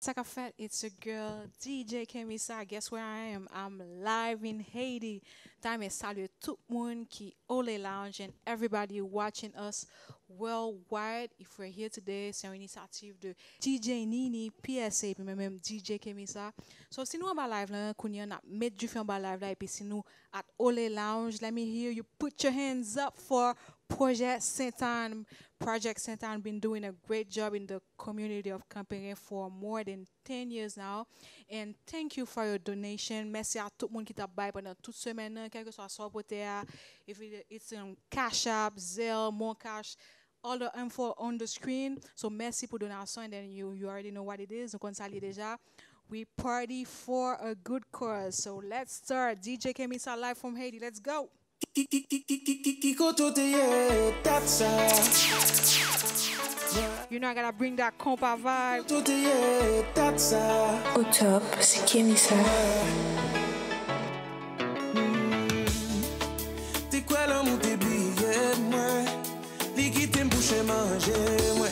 Takafet, it's your girl DJ Kemisa. Guess where I am? I'm live in Haiti. Time is salut tout monde qui Ole Lounge and everybody watching us worldwide. If we're here today, c'est une initiative de DJ Nini, PSA, puis même DJ Kemisa. So si nous en bas live là, kounya na mettre du fait en bas live là, et puis si nous at Ole Lounge, let me hear you put your hands up for Project Saint-Anne. Project Saint-Anne been doing a great job in the community of Camping for more than 10 years now. And thank you for your donation. Merci à tout le monde qui t'a baillé pendant toute semaine, quel que soit son côté. If it's Cash App, Zelle, More Cash, all the info on the screen. So merci pour donation, and then you already know what it is. Donc on s'allie déjà. We party for a good cause. So let's start. DJ Kemisa live from Haiti. Let's go. You know I gotta bring that compa vibe. Au top, c'est Kemisa. T'es quoi l'amour t'es billet, moi? Liquide m'bouche manger, moi.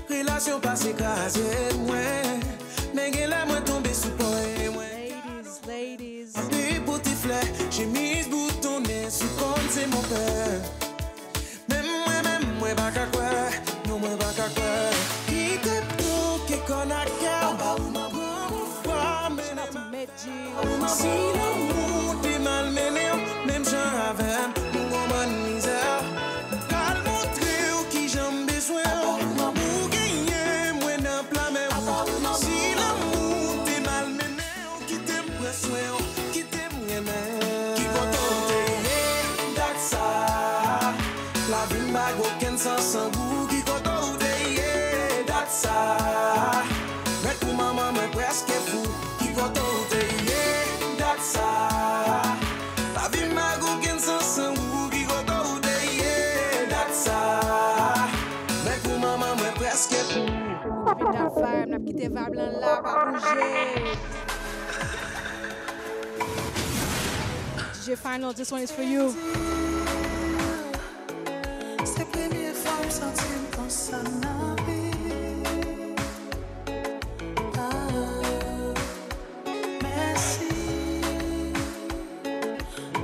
Relation passée casée, moi. Mais qu'elle la moi tombé sous point, moi. Ladies. Des petits fleurs, j'ai mis boutonné sous compte, c'est mon père. Même moi, pas qu'à quoi. Non, moi, pas qu'à quoi. Qui te pour qui qu'on a qu'à. Si l'amour t'es malmené, même j'en avais, mon moment misère. Pas le montrer qui j'en besoin. Pour gagner, moi, n'a pas même. Si l'amour t'es malmené, qui t'aime soin, qui t'aime aimer. Qui va t'aider, that's ça. La vie m'a aucun sens sans goût. Qui va t'aider, that's ça. Mais pour maman, moi, presque fou. Qui va t'aider, that's ça. La vie m'a aucun sens sans goût. Qui va t'aider, that's ça. Mais pour maman, moi, presque fou. Keeping that vibe, n'a quitté vibe là, pas bouger. DJ Final, this one is for you. C'est première fois que je sentis comme ça dans la vie. Merci.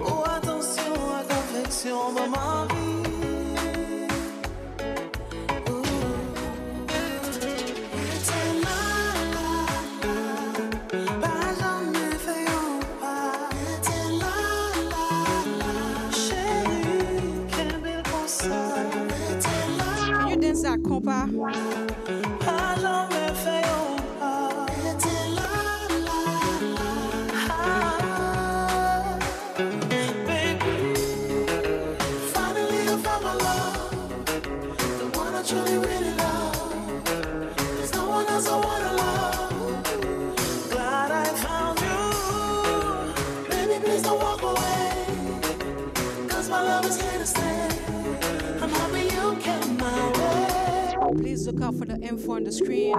Oh, attention à l'affection de ma vie. That compa. Please look out for the info on the screen.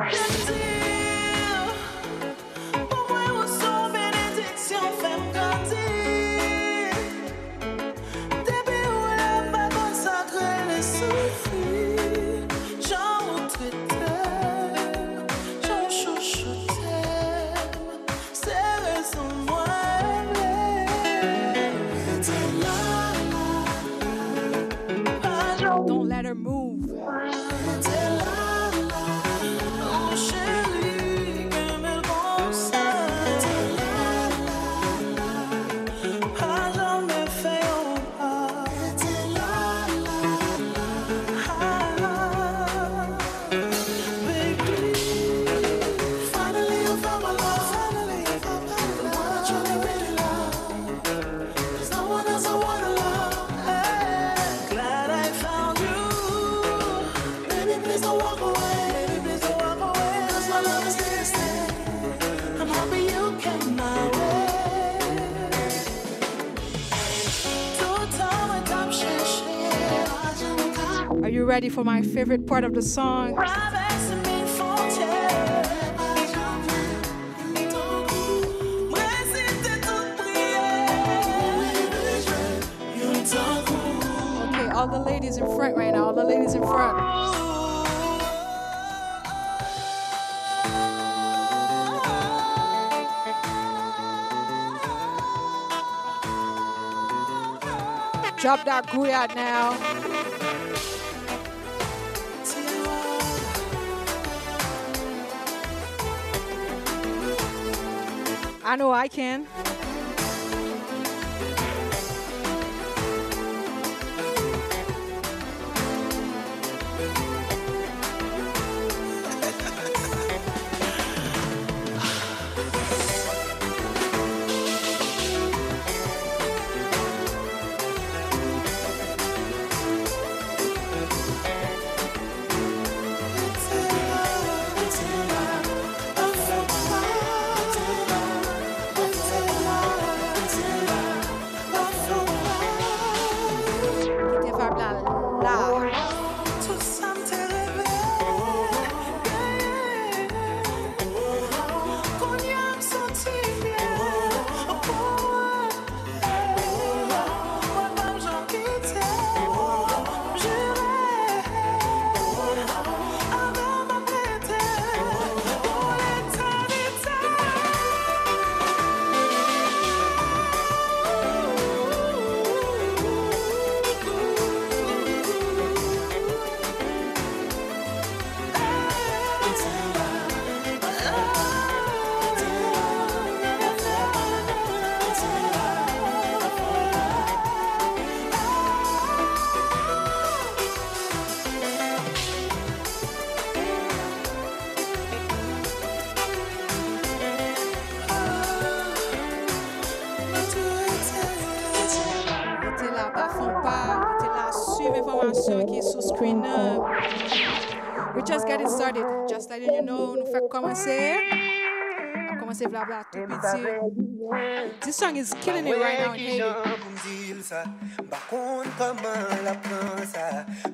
Don't let her move. Are you ready for my favorite part of the song? Okay, all the ladies in front right now, all the ladies in front. Drop that Guyat now. I know I can. We're just getting started. Just letting you know, nous fait commencer. On va commencer blabla tout petit. This song is killing it right now in Haiti.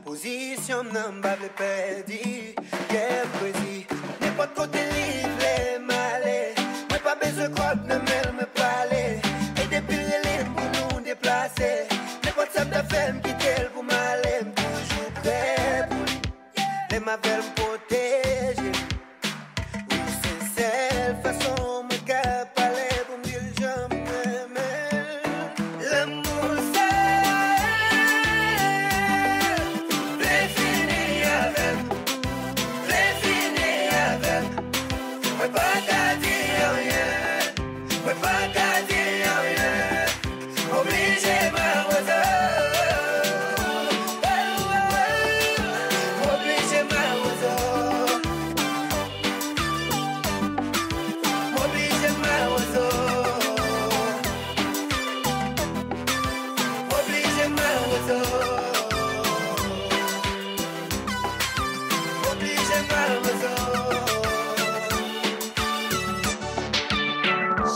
Position number le perdu. Quel précis. N'importe côté livre, malais. Moi pas besoin de croire, ne me parler. Et depuis les pour nous déplacer. N'importe ça de femme qui t'aime pour m'aller. Toujours prêt pour lui. Les ma belle me protéger. Oui, c'est celle façon me cap parler pour me dire jamais. L'amour c'est les fini avec. Les fini avec. Ouais pas qu'à dire rien. Ouais pas qu'à dire rien. Obligé ma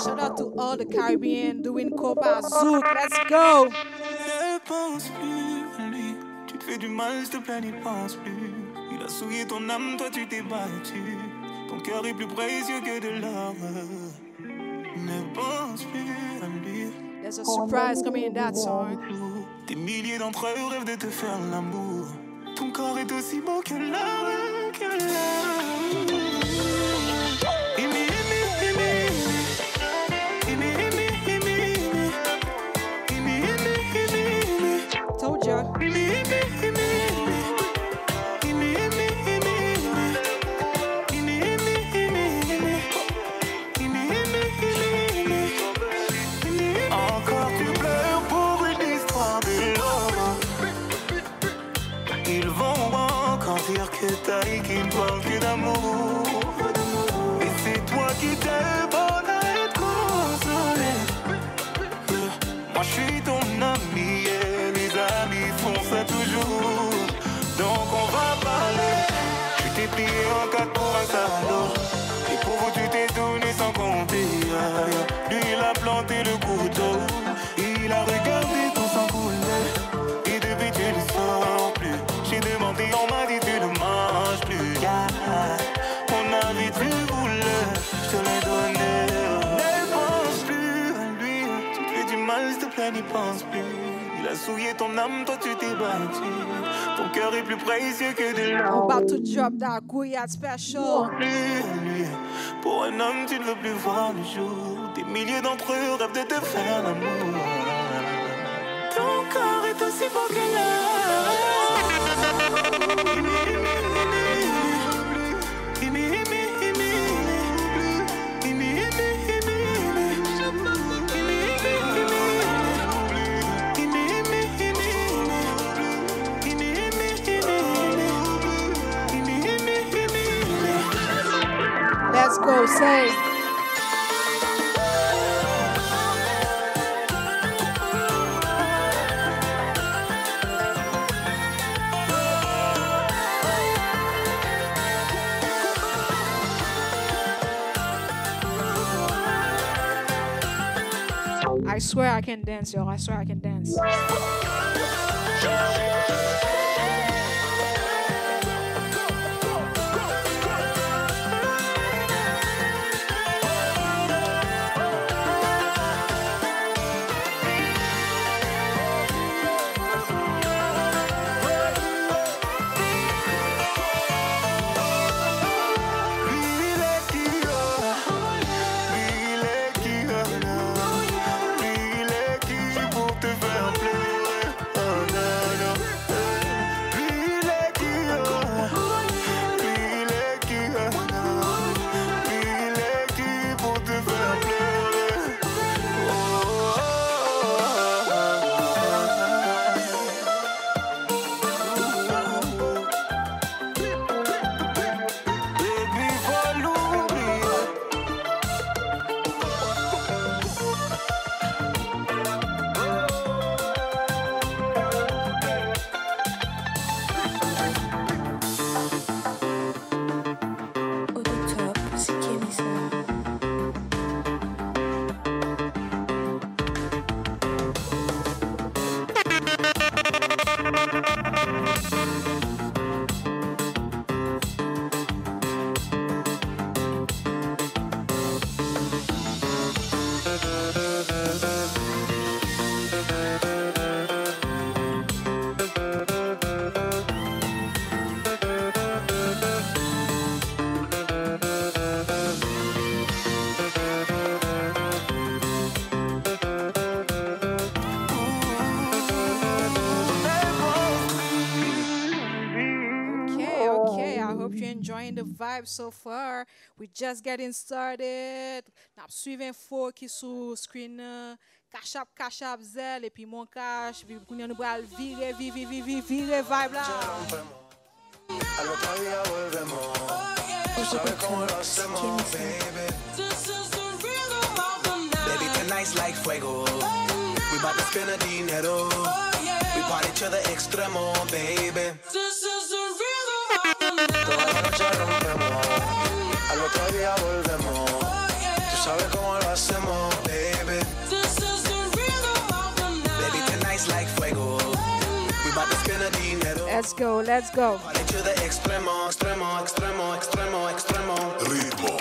Shout out to all the Caribbean doing Copa Zouk. Let's go. Ne pense plus à lui. Tu te fais du mal, s'il te plaît, n'y pense plus. Il a souillé ton âme, toi tu t'es battu. Ton cœur est plus précieux que de l'or. Ne pense plus à lui. There's a surprise coming in that song. Des milliers d'entre eux rêvent de te faire l'amour. Ton corps est aussi beau que l'or, que l'or. Told ya. Encore tu pleures pour une histoire de l'homme. Ils vont encore dire que t'as et qu'ils ne parlent que d'amour. Et c'est toi qui t'es bon à être consolé. Moi je suis ton ami et les amis font ça toujours. Donc on va parler. Tu t'es plié en quatre pour un salaud. Et pour vous tu t'es donné sans compter. Lui il a planté le couteau. Il a regardé ton sang couler. Et depuis tu ne sors plus. J'ai demandé, on m'a dit tu ne manges plus. Mon avis tu voulais, je te l'ai donné. Ne pense plus à lui. Tu te fais du mal, s'il te plaît, n'y pense plus. Il a souillé ton âme, toi tu t'es battu. Ton cœur est plus précieux que de l'or. I'm about to drop that Guyat special. Plus à lui. Pour un homme, tu ne veux plus voir le jour. Des milliers d'entre eux rêvent de te faire l'amour. Donc corps est aussi beau que l'or. Let's go, say. I swear I can dance, yo. I swear I can dance. Enjoying the vibe so far. We just getting started. N'a suivre info qui sous screen cash up zel et puis mon cash puis nous nous va virer virer vibe là. Al otro día volvemos. Tú sabes cómo lo hacemos, baby. Baby, tonight's like fuego. We bout to spend a dinero. We party to the extremo, baby. Toda la noche rompemos, al otro día volvemos. Tú sabes cómo lo hacemos, baby. Baby, tonight's like fuego. We bout to spend a dinero. Let's go. Party to the extremo, extremo. Ritmo.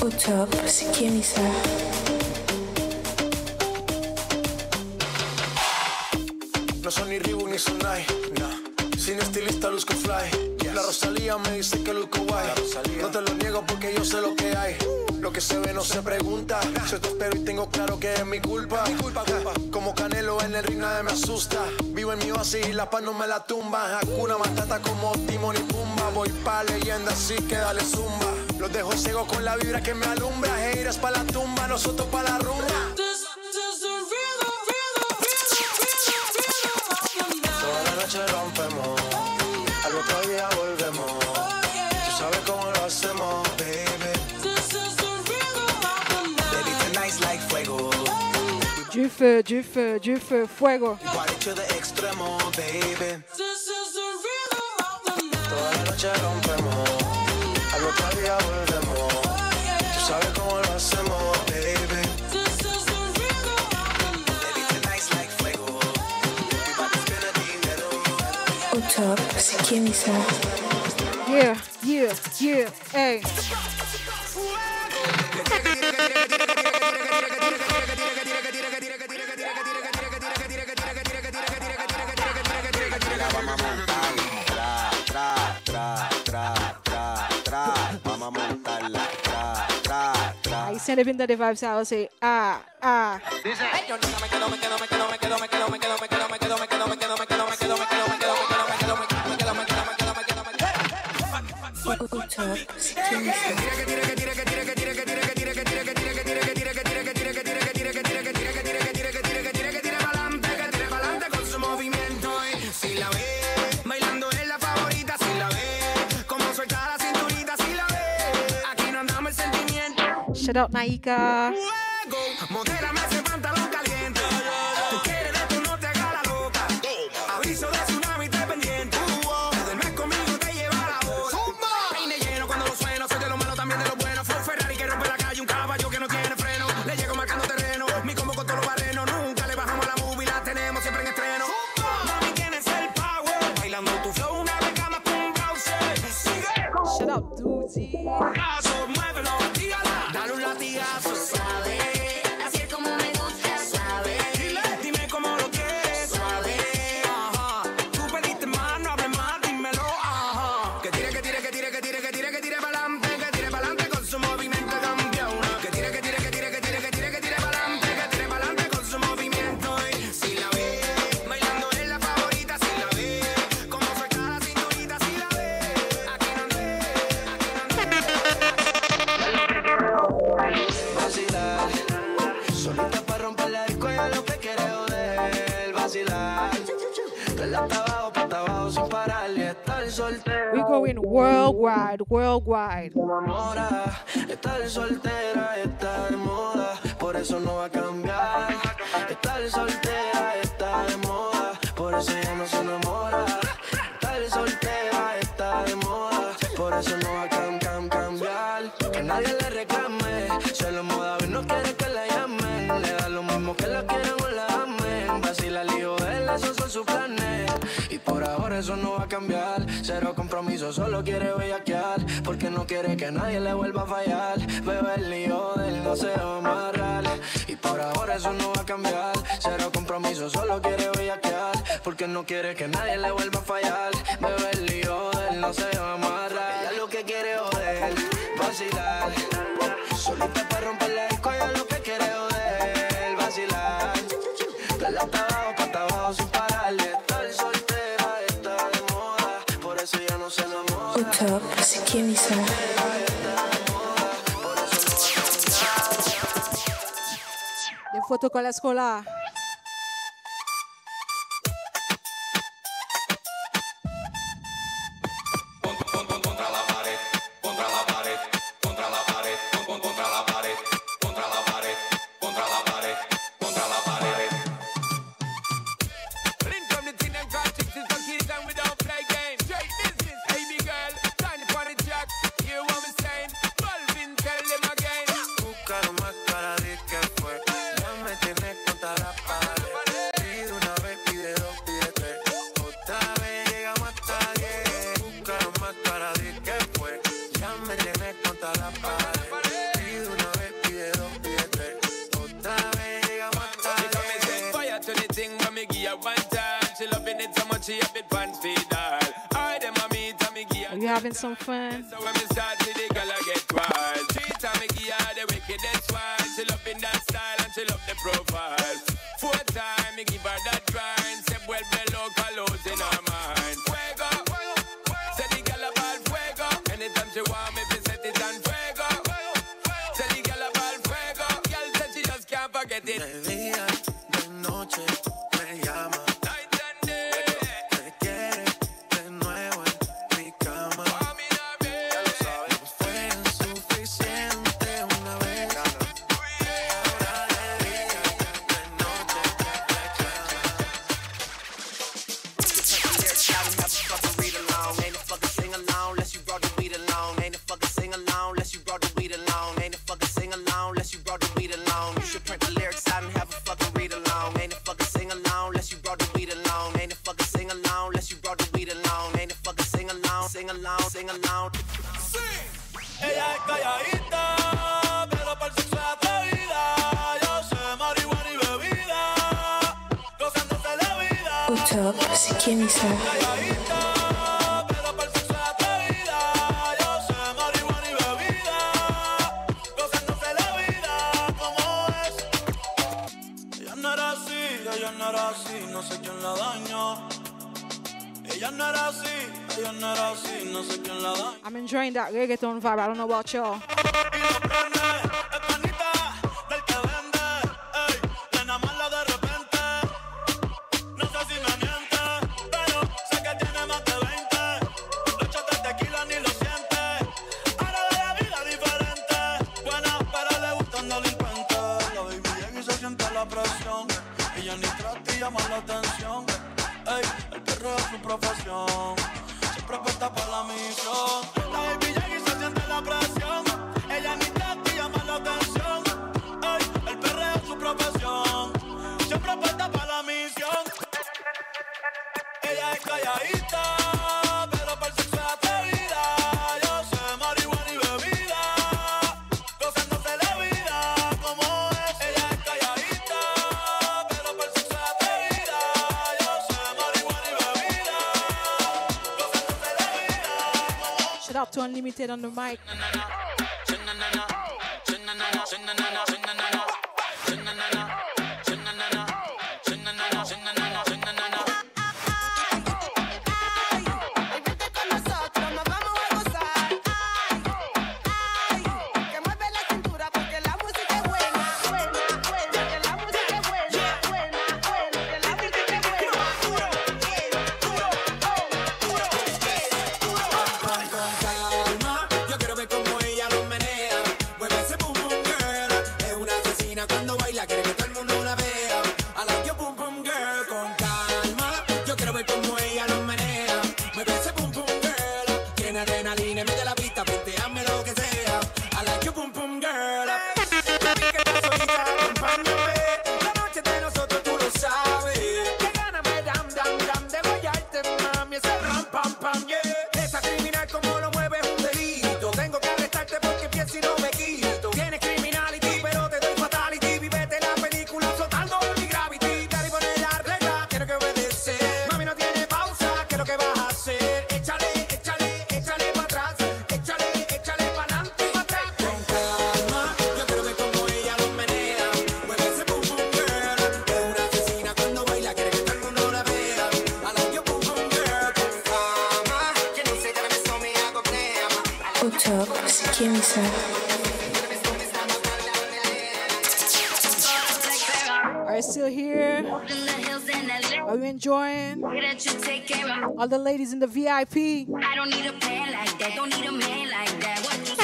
Au top, c'est Kemisa. No son ni Reebok ni Sonai, nah. Sin estilista luzco fly. La Rosalía me dice que luzco guay. No te lo niego porque yo sé lo que hay. Lo que se ve no se pregunta. Yo te espero y tengo claro que es mi culpa. Como Canelo en el ring nadie me asusta. Vivo en mi oasis y la paz no me la tumba. Hakuna Matata como Timon y Pumba. Voy pa' leyenda así que dale zumba. Los dejo ciego con la vibra que me alumbra. Heiras pa' la tumba, nosotros pa' la rumba. Toda la noche rompemos, al otro día volvemos. Tú sabes cómo lo hacemos, baby. Baby, tonight's like fuego. Du feu, fuego. We party to the extremo, baby. Toda la noche rompemos, al otro día volvemos. Tú sabes cómo lo hacemos, baby. Baby, tonight's like fuego. We bout to spend a dinero. Au top, c'est Kemisa. Yeah, hey. Haitian living the vibes, I will say, ah, ah. Top Sikimisa. Shout out Naika. Shout out Duty. We're going worldwide, worldwide. Estar soltera está de moda, por eso no va a cambiar. Estar soltera está de moda, por eso ya no se enamora. Estar soltera está de moda, por eso no va a cambiar. Que nadie le reclame, solo moda hoy no quiere que la llamen. Le da lo mismo que la quieran o la amen. Vacila el hijo de él, esos son sus planes. Y por ahora eso no va a cambiar. Cero compromiso, solo quiere bellaquear. Porque no quiere que nadie le vuelva a fallar. Bebé, el lío de él no se va a amarrar. Y por ahora eso no va a cambiar. Cero compromiso, solo quiere bellaquear. Porque no quiere que nadie le vuelva a fallar. Bebé, el lío de él no se va a amarrar. Ella lo que quiere joder, vacilar. Solita para romper la disco, ella lo que quiere joder, vacilar. Dale hasta abajo, pa' abajo sin pararle. Estar soltera está de moda, por eso ya no se enamora. Top Sikimisa. De foto con la escuela. Are you having some fun? So when we start to the girl I get wild. 3 times I give her the wickedest one. She love in that style and she love the profile. 4 times I give her that grind. Say well below colors in her mind. Fuego, say the girl about fuego. Anytime she want me to set it on fuego. Say the girl about fuego. Girl said she just can't forget it. De día, de noche, me llama. Ella es calladita, pero para el sexo es atrevida. Yo sé marihuana y bebida, gozándose la vida. Top Sikimisa. Calladita, pero para el sexo es atrevida. Yo sé marihuana y bebida, gozándose la vida. sé quién la dañó. Ella no era así, no sé quién la dañó. I'm enjoying that reggaeton vibe. I don't know about y'all. Ella ni trata y llama la atención. Ey, el perreo es su profesión. Siempre apuesta para la misión. La baby llega y se siente la presión. Ella ni trata y llama la atención. Ey, el perreo es su profesión. Siempre apuesta para la misión. Ella es calladita, pero para el sexo es atrevida. Yo sé marihuana y bebida, gozándose la vida como es. Ella es calladita, pero para el sexo es atrevida. Yo sé marihuana y bebida, gozándose la vida. Shout out to Unlimited on the mic. Are you still here? Are you enjoying? All the ladies in the VIP. I don't need a man like that. Don't need a man like that. What you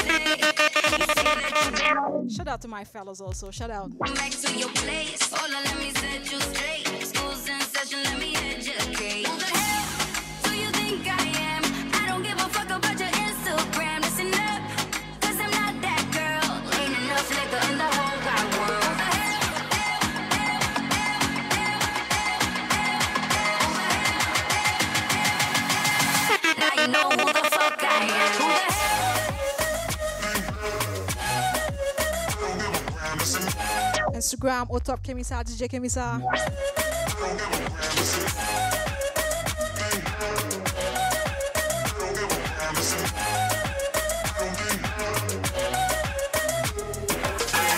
say? Shout out to my fellas also. Shout out. Back to your place. Hold on, let me set you straight. School's in session, let me educate. Who the hell do you think I am? I don't give a fuck about your Instagram. Listen up, cause I'm not that girl. Ain't enough liquor in the whole wide world. Who the hell? Now you know who the fuck I am. Who the hell? Instagram, Otop Kemisa, DJ Kemisa.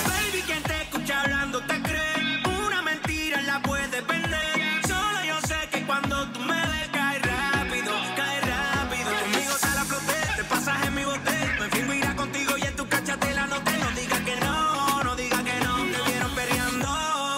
Baby, quien te escucha hablando te cree. Una mentira la puedes perder. Solo yo sé que cuando tú me ves cae rápido, cae rápido. Conmigo sale a flote, te pasas en mi bote. Me fingo irá contigo y en tu cachatela no te. No digas que no, no digas que no. Te vieron perreando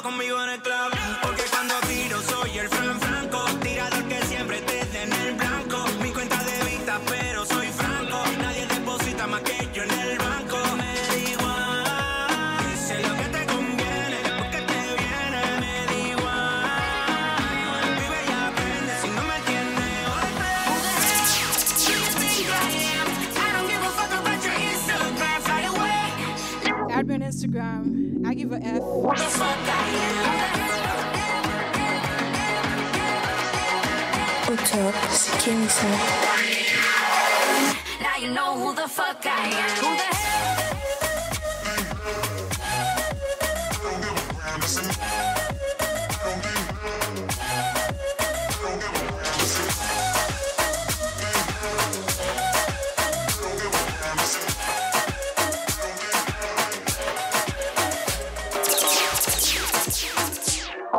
conmigo en el club. Porque cuando tiro soy el franco. Tirador que siempre te den el blanco. Mi cuenta de vista, pero soy franco. Nadie deposita más que yo en el banco. Me da igual, sé lo que te conviene, porque te viene. Me da igual, vive y aprende si no me entiendes. Do you think I am? I don't give a fuck about your Instagram. Fly away. Add me on Instagram. I give a F. Who the fuck I Otop Kemisa. am? Now you know who the fuck I am. Who the hell?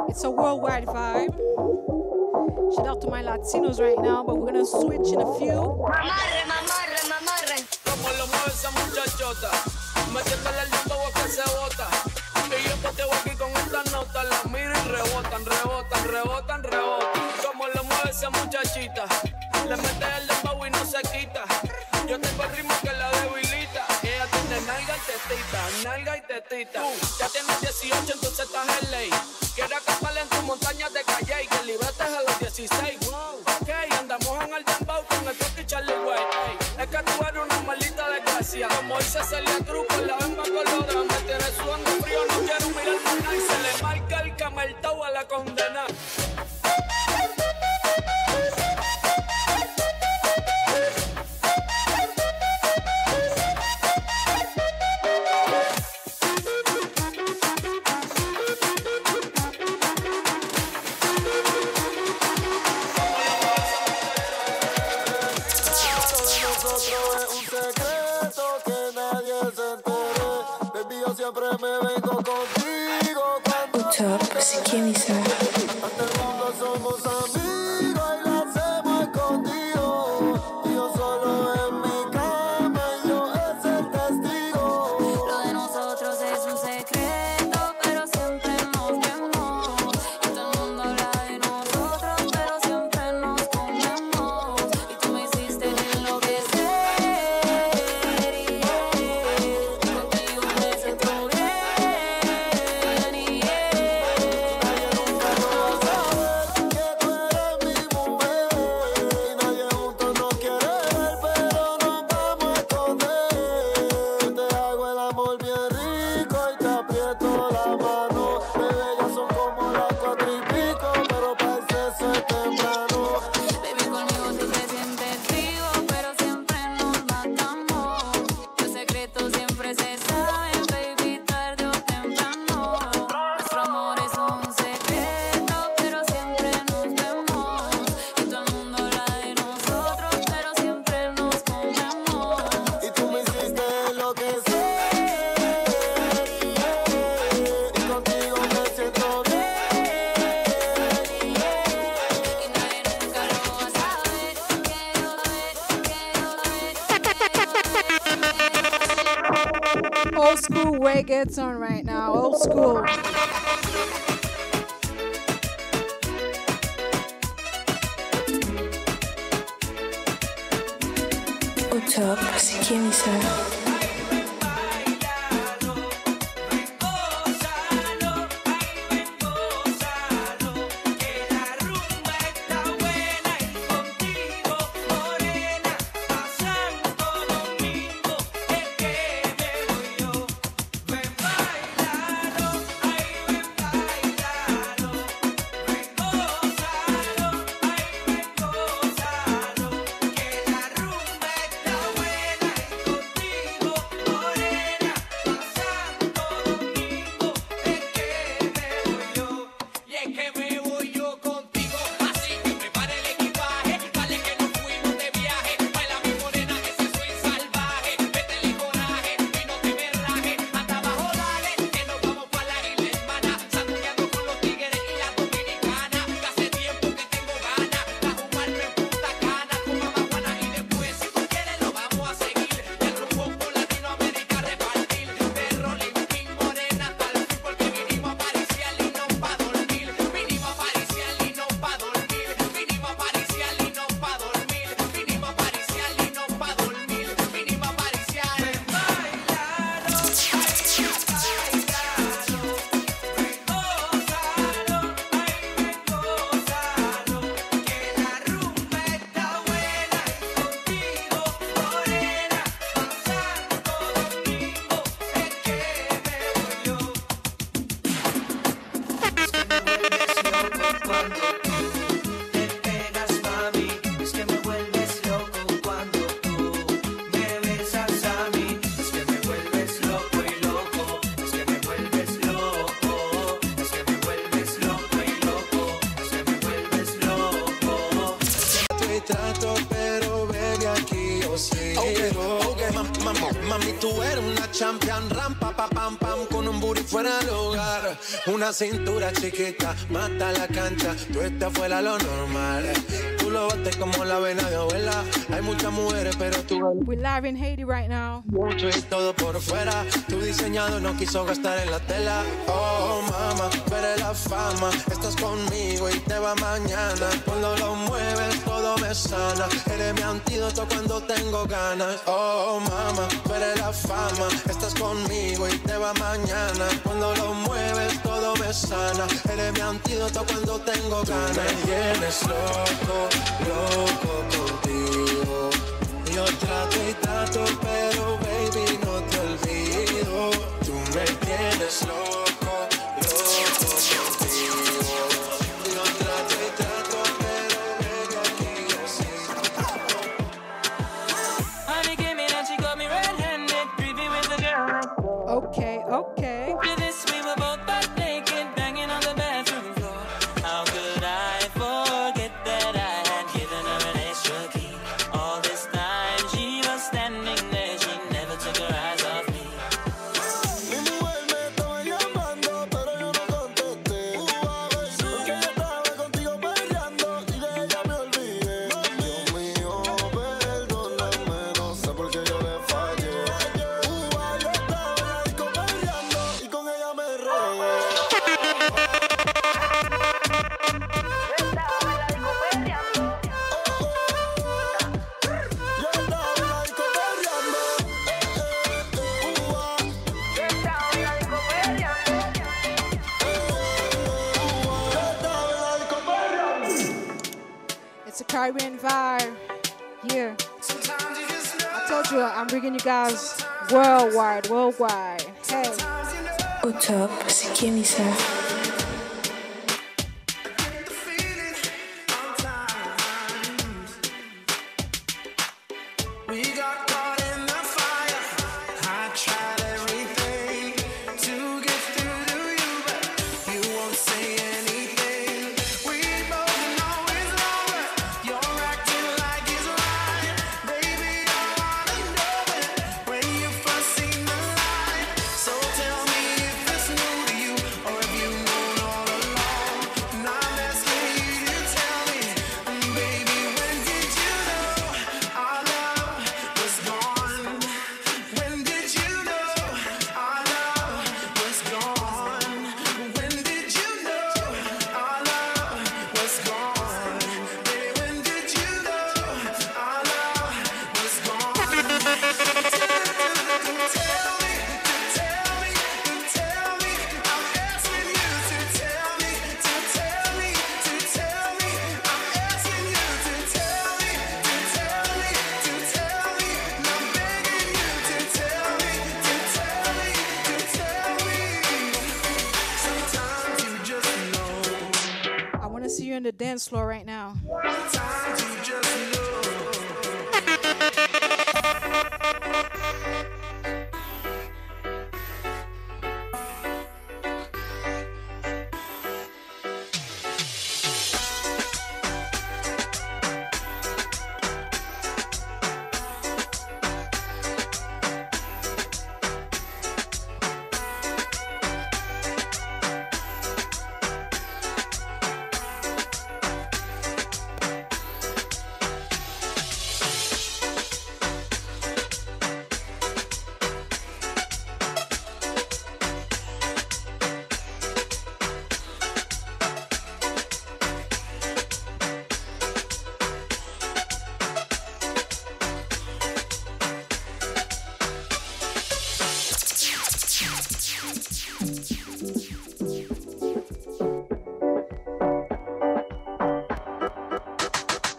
It's a worldwide vibe. out to my Latinos right now, but we're gonna switch in a few. Mamarre, mamarre, mamarre. Como lo mueve esa muchachota, metiéndole el dembow que se bota. Y yo pateo aquí con esta nota, la miro y rebotan, rebotan, rebotan, rebotan. Como lo mueve esa muchachita, le mete el dembow y no se quita. Yo tengo el ritmo que la debilita. Ella tiene nalga y tetita, nalga y tetita. Ya tienes 18, entonces estás en ley. Quiero acampar en tu montaña de calle y que libretes a los 16. Ok, andamos en el dembow con el toque y Charlie Way. Es que tú eres una maldita desgracia. Como dice Celia Cruz con la bamba colorada. Me tienes sudando frío, no quiero mirar más nada. Y se le marca el cameltao a la condena. Top, c'est Kemisa. Hasta el mundo somos amigos y lo hacemos escondido. Yo solo en mi cama y yo es el testigo. Lo de nosotros es un secreto, pero siempre nos vemos. Y todo el mundo habla de nosotros, pero siempre nos comemos. Y tú me hiciste enloquecer. Contigo me siento bien. Nadie nunca lo va a saber que tú eres mi mujer. Y nadie juntos nos quiere ver, pero nos vamos a esconder. Te hago el amor bien rico y te aprieto la mano. Bebé, ya son como las 4 y pico, pero para el sexo es temprano. Baby, conmigo tú te sientes vivo, pero siempre nos matamos. Los secretos siempre se saben, baby, tarde o temprano. Nuestro amor es un secreto, pero siempre nos vemos. Y todo el mundo habla de nosotros, pero siempre nos comemos. Y tú me hiciste enloquecer. Y contigo me siento bien. Y nadie nunca lo va a saber. Old school reggaeton right now, old school. Au top, c'est Kemisa. Contigo eres una champion, rampa, pa, pam, pam, con un booty fuera del hogar. Una cintura chiquita, mata la cancha, tú estás fuera lo normal. Tú lo bates como la vena de abuela. Hay muchas mujeres, pero tú... We're live in Haiti right now. Mucho y todo por fuera. Tu diseñado no quiso gastar en la tela. Oh, mama, tú eres la fama. Estás conmigo y te va mañana. Cuando lo mueves, todo me sana. Eres mi antídoto cuando tengo ganas. Oh, mama, tú eres la fama. Estás conmigo y te va mañana. Cuando lo mueves, todo me sana. Eres mi antídoto cuando tengo ganas. Me tienes loco, loco contigo. Yo trato y trato, pero baby, no te olvido. Tú me tienes loco, loco contigo. Yo trato y trato, pero baby, aquí yo sigo. Honey came in and she got me red-handed, creepy with the girl. Okay, okay. After this, we were both butt naked, banging on the bathroom floor. How could I forget that I had given her an extra key? All this time she was standing there, she never took her eyes off me. Mi mujer me estaba llamando, pero yo no contesté. Porque yo estaba contigo peleando y de ella me olvidé. Dios mío, perdóname, no sé por qué yo le fallé. Yo estaba en la disco peleando y con ella me regué. It's a Caribbean vibe. Yeah. I told you I'm bringing you guys worldwide, worldwide. Hey. Au top, c'est Kémissa. We got caught in the fire. I tried everything to get through to you, but you won't say anything. We both know it's wrong, but you're acting like it's right. Baby, I wanna know it when you first seen the light. So tell me if it's new to you or if you known all along. And I'm asking you to tell me, baby, when did you know our love was gone? When did you know our love was gone? When did you know our love was gone? Baby, when did you know our love was gone? Tell me, I'm asking you to tell me, I'm asking you to tell me, and I'm begging you to tell me. Sometimes you just know. I want to see you on the dance floor right now. Sometimes you just know.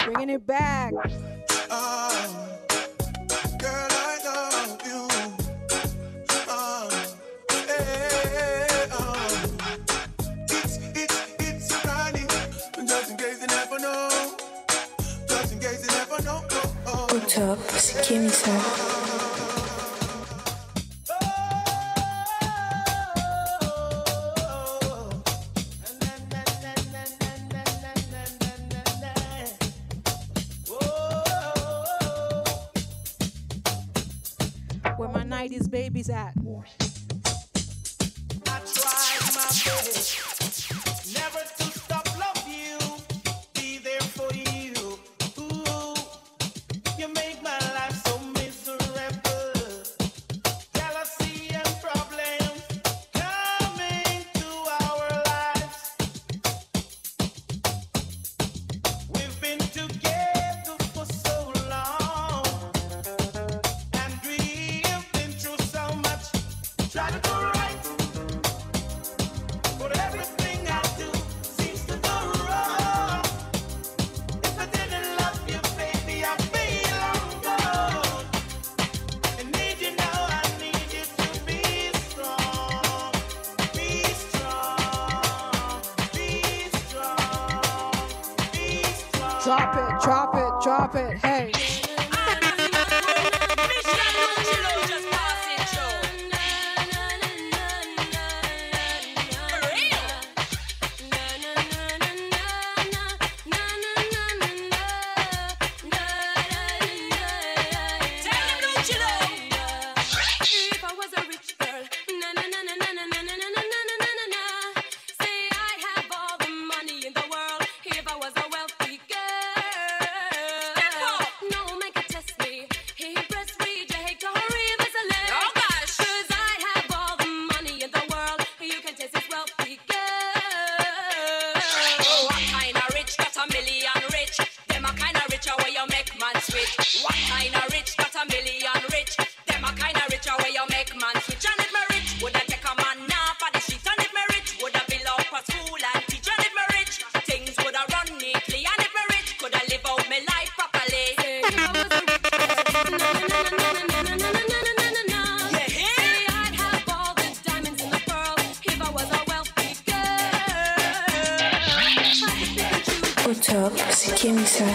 Bringing it back. Girl, I love you. It's running. Just in case you never know. Just in case you never know. Au top, c'est Kémissa. hide his babies at? I tried my best never to stop love you, be there for you. Ooh, you make my life so miserable. Jealousy and problems coming to our lives. We've been together for so long, and we've been through so much. Try to do right, but everything I do seems to go wrong. If I didn't love you, baby, I'd be long gone. I need you now, I need you to be strong. Be strong, be strong, be strong. Drop it, drop it, hey. If I was a rich girl, na na na na na na na na na na na na na na. Say I have all the money in the world. If I was a wealthy girl, no man can test me. He press read, you hate Tory, Miss Elaine. Oh gosh, 'cause I have all the money in the world. You can test this wealthy girl. Oh, what kind of rich got a million rich? Them a kind of rich where you make man switch. What kind of rich got a million rich? Them a kind of rich where you make man switch. And if me rich, would I take a man now for the shit? And if me rich, would I build up a school and teach? And if me rich, things would I run neatly. And if me rich, could I live out my life properly? If I was a rich girl, na na na na na na na na na na na na. Yeah, say I'd have all the diamonds in the world. If I was a wealthy girl, I could pick and choose. Au top, c'est Kémissa.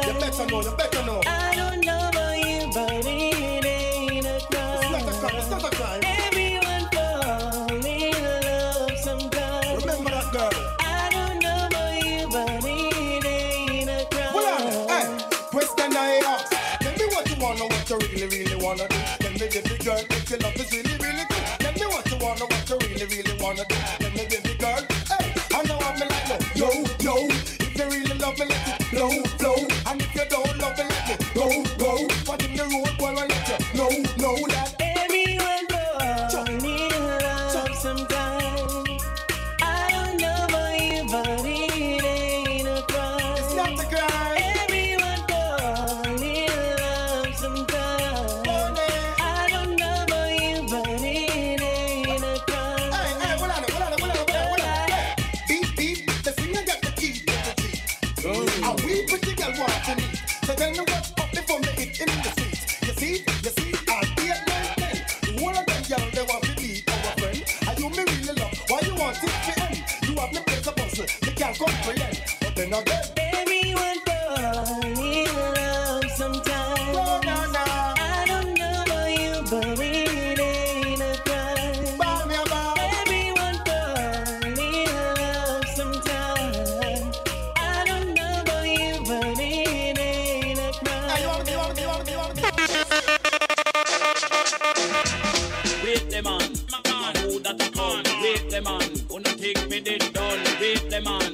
You better know, you better know. I don't know about you, but it ain't a crime. It's not a crime, it's not a crime. Everyone fall in love sometime. Remember that girl. I don't know about you, but it ain't a crime. Well, hey, question I ask. Tell me what you wanna, what you really, really wanna do. Tell me, baby girl, if your love is really, really good. Tell me what you wanna, what you really, really wanna do. Tell me, baby girl, hey, I know I'm like, no, yo, yo. If you really love me, let it flow, flow. And if you don't love me, let it go, go. But in the road, boy, I let you know that. Everyone fall in love sometime. I don't know about you, but it ain't a crime. It's not a crime. Everyone fall in love sometime. I don't know about you, but it ain't a crime. Hey, hey, hold on. Hey, beep, beep, the singer got the key to the key. And we pretty girl want to meet. So tell me what's up before me hit in the streets. You see, I'll be a nice man. The whole of them girl, they want to be our friend. And you me really love, why you want it to end? You have me place a puzzle, you can't comprehend. But then again, Everyone fall in love sometime. no, no, no. I don't know about you, but it ain't a crime. Buy me a bar. Everyone fall in love sometime. I don't know about you, but it ain't a crime. Hey, you wanna be. Wait the man, who that a come? Wait the man, who no think me did done? Wait the man,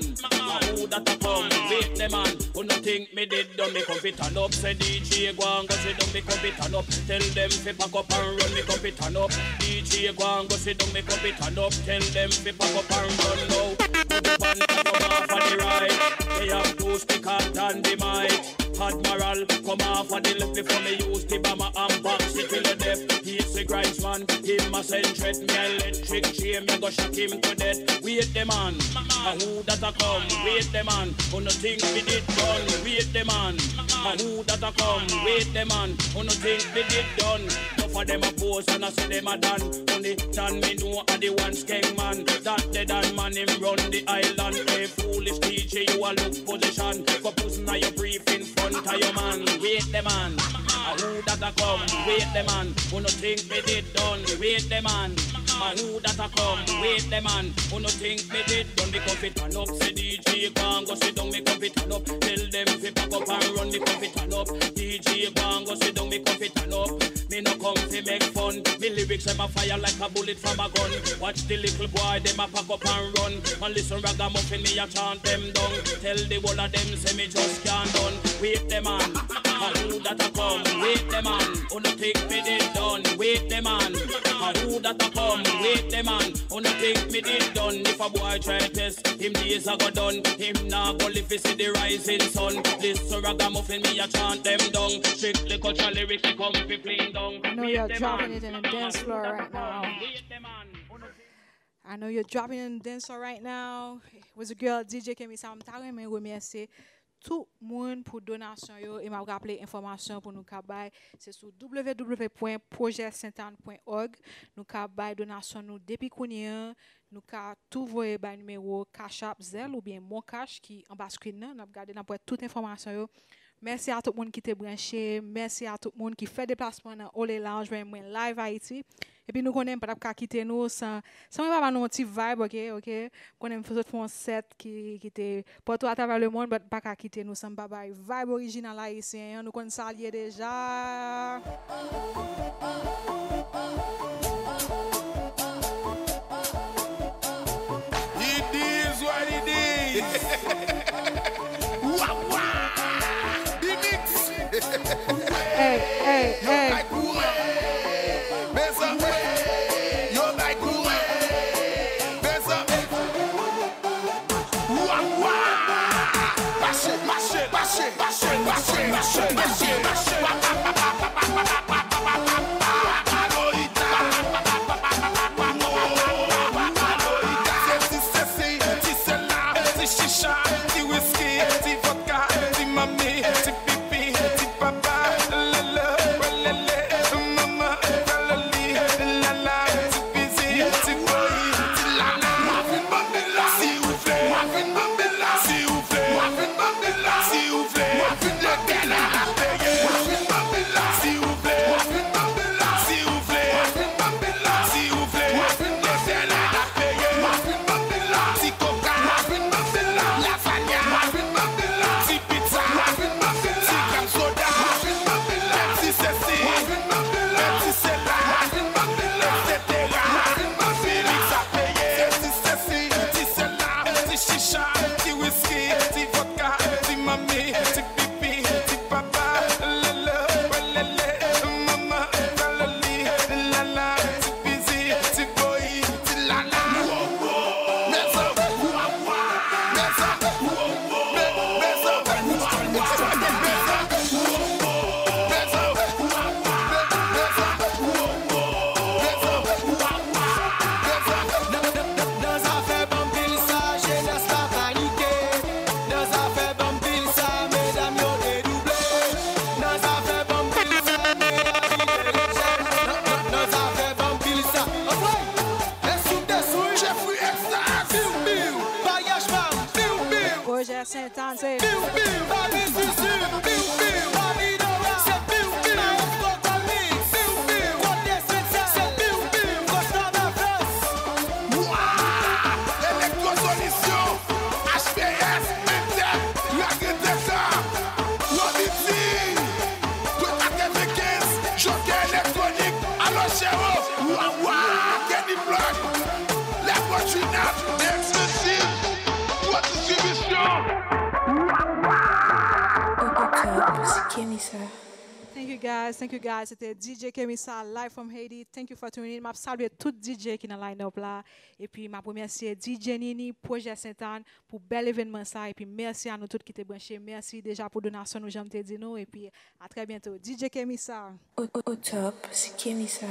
who that a come? Wait the man, who no think me did done? Me come fit turn up, say DJ go and go sit down. Me come fit turn up, tell them fi pack up and run. Me come fit turn up, DJ go and go sit down. Me come fit turn up, tell them fi pack up and run now. Put the pants come off on the right, they have two stickers than the mic. Admiral, come off of the left before me use the bomber and box it till the death. He's the grinds man, him a send threat. Me electric chain, me go shock him to death. Wait the man, and who that a come? Wait the man, who no think we did done? Wait the man, and who that a come? Wait the man, who no think we did done? No for them a pose and I say them a done. Only done me know a the one skeng man. That the done man him run the island. Hey foolish DJ, you a look position. For pussing na your brief in front of your man. Wait the man, and who that a come? Wait the man, who no think we did done? Wait the man, and who that a come? Wait the man, who no think think me did done the coffee turn up. Say DJ go and go sit down, me coffee turn up. Tell them fi pack up and run the coffee turn up. DJ go and go sit down, me coffee turn up. Me no come to make fun. Me lyrics them a fire like a bullet from a gun. Watch the little boy them a pack up and run. And listen ragamuffin me a chant them down. Tell the whole of them say me just can't done. Wait them on, and who that a come? Wait them on, who no think me did done? Wait them on, and who that a come? Wait them on, who no think me did done? If a boy try test, him days a go done. Him nah go live to see the rising sun. Listen ragamuffin me a chant them down. Strictly culture lyrics they come fi playing down. I know you're dropping it in the dance floor right now. I know you're dropping it in the dance floor right now. It was a girl DJ Kemi Sa. Je me remercier tout le monde pour donation yo et m'a rappelé information pour nous kabay c'est sur www.projetsaintanne.org nous kabay donation nous depuis connait nous ka tout voyer ba numéro Cash App Zelle ou bien mon cash qui en bas screen là n'a regarder n'a pour toute information yo. Merci à tout le monde qui t'est branché, merci à tout le monde qui fait déplacement dans Ole Lounge moi live Haïti. Et puis nous connaissons pas quitter nous sans pas nous un petit vibe, OK. Connaissons faire un set qui était partout à travers le monde, pas qu'à quitter nous sans pas vibe original haïtien. Nous connaissons ça lié déjà. It is what it is. Hey. Projet Saint-Anne, c'est Thank you guys. C'était DJ Kemi Sa live from Haiti. Thank you for tuning in. M'a salué tout DJ qui dans line-up là. Et puis m'a remercié DJ Nini, Projet Saint-Anne pour bel événement ça. Et puis merci à nous tous qui étaient branchés. Merci déjà pour donation nous j'aime te dire nous. Et puis à très bientôt. DJ Kemi Sa. Au top, c'est Kemi Sa.